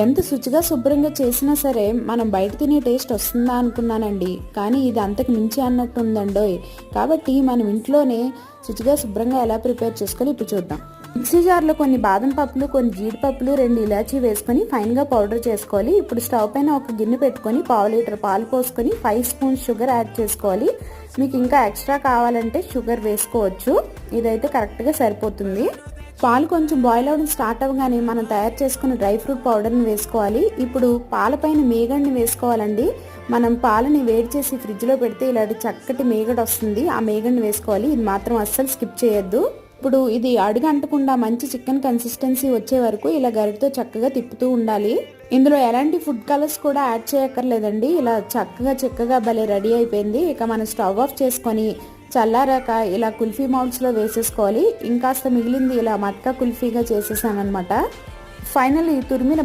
ఎంత శుచిగా శుభ్రంగా చేసినా సరే మనం బయట తినే టేస్ట్ వస్తుందా అనుకున్నానండి, కానీ ఇది అంతకు మించి అన్నట్టు ఉందండోయ్. కాబట్టి మనం ఇంట్లోనే శుచిగా శుభ్రంగా ఎలా ప్రిపేర్ చేసుకొని ఇప్పుడు చూద్దాం. మిక్సీ జార్లో కొన్ని బాదం పప్పులు, కొన్ని జీడిపప్పులు, 2 ఇలాచీ వేసుకొని ఫైన్గా పౌడర్ చేసుకోవాలి. ఇప్పుడు స్టవ్ పైన ఒక గిన్నె పెట్టుకొని 1/2 లీటర్ పాలు పోసుకొని 5 స్పూన్స్ షుగర్ యాడ్ చేసుకోవాలి. మీకు ఇంకా ఎక్స్ట్రా కావాలంటే షుగర్ వేసుకోవచ్చు, ఇదైతే కరెక్ట్గా సరిపోతుంది. పాలు కొంచెం బాయిల్ అవ్వడం స్టార్ట్ అవ్వగానే మనం తయారు చేసుకున్న డ్రై ఫ్రూట్ పౌడర్ని వేసుకోవాలి. ఇప్పుడు పాలపైన మీగడని వేసుకోవాలండి. మనం పాలని వేడి చేసి ఫ్రిడ్జ్లో పెడితే ఇలాంటి చక్కటి మీగడ వస్తుంది, ఆ మీగడని వేసుకోవాలి. ఇది మాత్రం అస్సలు స్కిప్ చేయొద్దు. ఇప్పుడు ఇది అడుగు అంటకుండా మంచి చికెన్ కన్సిస్టెన్సీ వచ్చే వరకు ఇలా గరిటతో చక్కగా తిప్పుతూ ఉండాలి. ఇందులో ఎలాంటి ఫుడ్ కలర్స్ కూడా యాడ్ చేయక్కర్లేదండి. ఇలా చక్కగా భలే రెడీ అయిపోయింది. ఇక మనం స్టవ్ ఆఫ్ చేసుకొని చల్లారాక ఇలా కుల్ఫీ మౌల్డ్స్లో వేసేసుకోవాలి. ఇంకాస్త మిగిలింది ఇలా మట్కా కుల్ఫీగా చేసేసామన్నమాట. ఫైనల్లీ తురిమిన